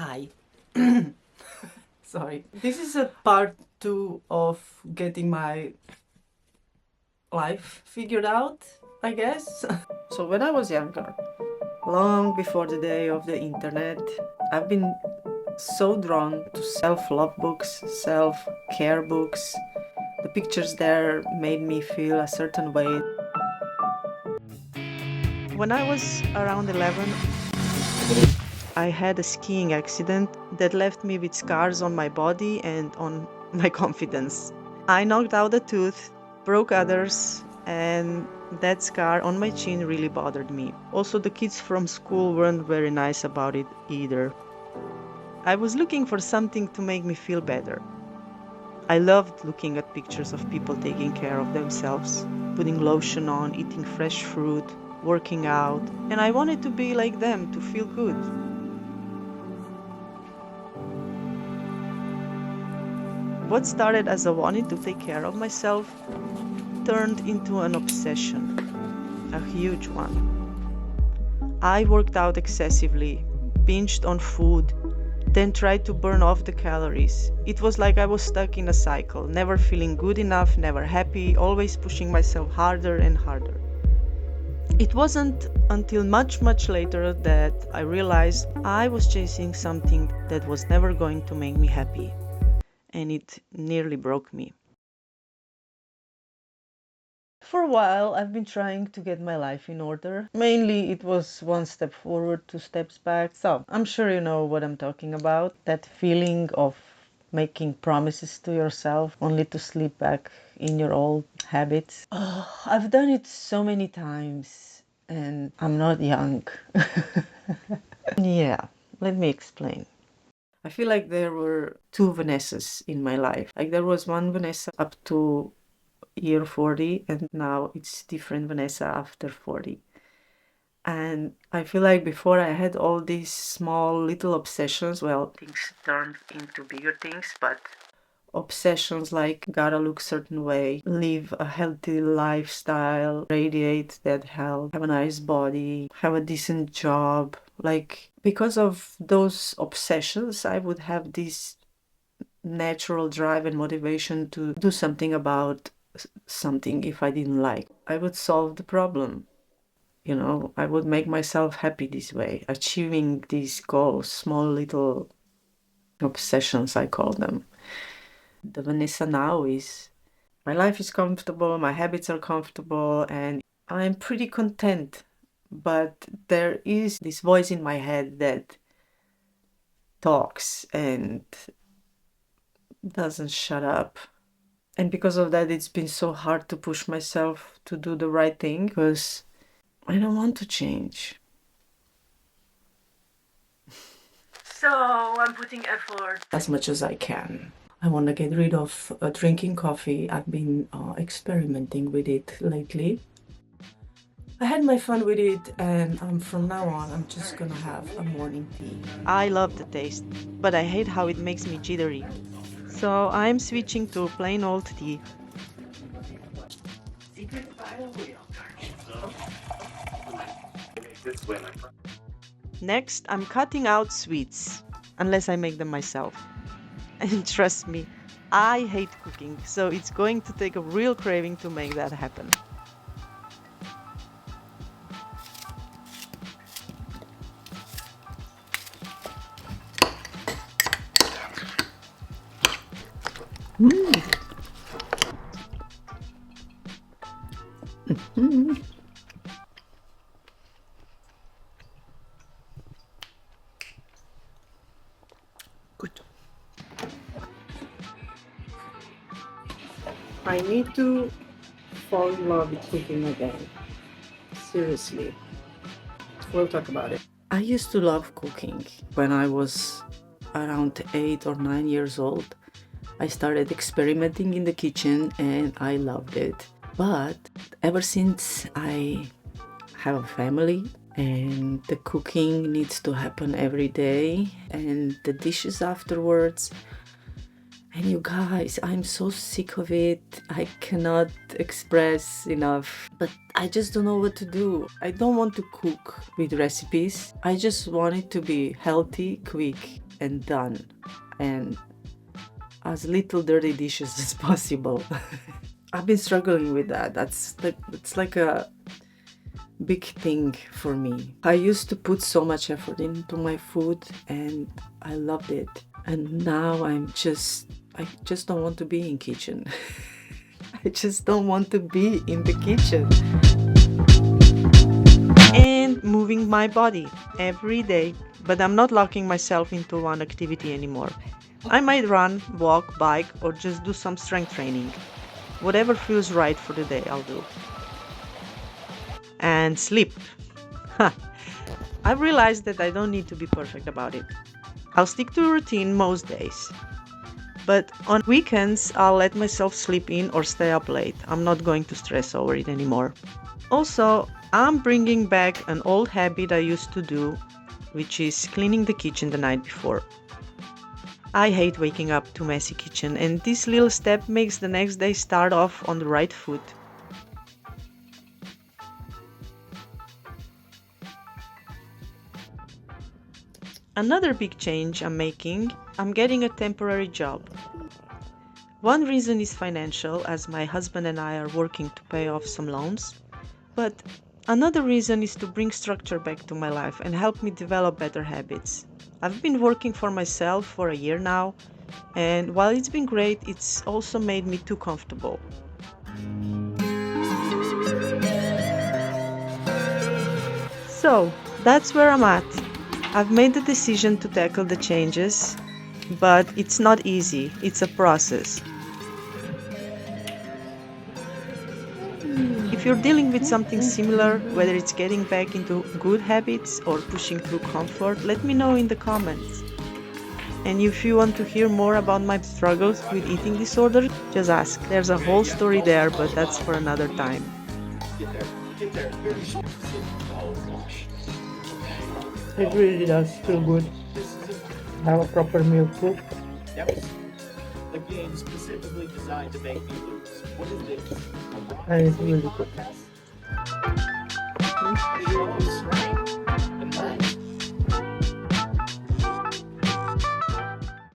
Hi. Sorry. This is a part 2 of getting my life figured out, I guess. So when I was younger, long before the day of the internet, I've been so drawn to self-love books, self-care books. The pictures there made me feel a certain way. When I was around 11, I had a skiing accident that left me with scars on my body and on my confidence. I knocked out a tooth, broke others, and that scar on my chin really bothered me. Also, the kids from school weren't very nice about it either. I was looking for something to make me feel better. I loved looking at pictures of people taking care of themselves, putting lotion on, eating fresh fruit, working out, and I wanted to be like them to feel good. What started as a wanting to take care of myself turned into an obsession, a huge one. I worked out excessively, binged on food, then tried to burn off the calories. It was like I was stuck in a cycle, never feeling good enough, never happy, always pushing myself harder and harder. It wasn't until much later that I realized I was chasing something that was never going to make me happy. And it nearly broke me. For a while, I've been trying to get my life in order. Mainly, it was one step forward, two steps back. So, I'm sure you know what I'm talking about. That feeling of making promises to yourself only to slip back in your old habits. Oh, I've done it so many times, and I'm not young. Yeah, let me explain. I feel like there were two Vanessas in my life. Like there was one Vanessa up to year 40 and now it's different Vanessa after 40. And I feel like before I had all these small little obsessions, well, things turned into bigger things, but obsessions like gotta look certain way, live a healthy lifestyle, radiate that health, have a nice body, have a decent job. Like because of those obsessions, I would have this natural drive and motivation to do something about something if I didn't like. I would solve the problem. You know, I would make myself happy this way, achieving these goals, small little obsessions, I call them. The Vanessa now is my life is comfortable, my habits are comfortable, and I'm pretty content. But there is this voice in my head that talks and doesn't shut up. And because of that, it's been so hard to push myself to do the right thing because I don't want to change. So I'm putting effort as much as I can. I want to get rid of drinking coffee. I've been experimenting with it lately. I had my fun with it, and from now on, I'm just gonna have a morning tea. I love the taste, but I hate how it makes me jittery. So I'm switching to plain old tea. Next, I'm cutting out sweets, unless I make them myself. And trust me, I hate cooking, so it's going to take a real craving to make that happen. Good. I need to fall in love with cooking again. Seriously. We'll talk about it. I used to love cooking. When I was around 8 or 9 years old, I started experimenting in the kitchen and I loved it. But ever since I have a family and the cooking needs to happen every day and the dishes afterwards, And you guys, I'm so sick of it. I cannot express enough. But I just don't know what to do. I don't want to cook with recipes. I just want it to be healthy, quick, and done. And as little dirty dishes as possible. I've been struggling with that. It's like a big thing for me. I used to put so much effort into my food and I loved it. And now I just don't want to be in kitchen. I just don't want to be in the kitchen. And moving my body every day, but I'm not locking myself into one activity anymore. I might run, walk, bike, or just do some strength training. Whatever feels right for the day, I'll do. And sleep. I've realized that I don't need to be perfect about it. I'll stick to a routine most days. But on weekends, I'll let myself sleep in or stay up late. I'm not going to stress over it anymore. Also, I'm bringing back an old habit I used to do, which is cleaning the kitchen the night before. I hate waking up to a messy kitchen, and this little step makes the next day start off on the right foot. Another big change I'm making, I'm getting a temporary job. One reason is financial, as my husband and I are working to pay off some loans, but another reason is to bring structure back to my life and help me develop better habits. I've been working for myself for a year now, and while it's been great, it's also made me too comfortable. So, that's where I'm at. I've made the decision to tackle the changes, but it's not easy. It's a process. If you're dealing with something similar, whether it's getting back into good habits or pushing through comfort, let me know in the comments. And if you want to hear more about my struggles with eating disorder, just ask. There's a whole story there, but that's for another time. It really does feel good. Have a proper meal too. Yep. The game specifically designed to make me lose. What is this? And it's really good.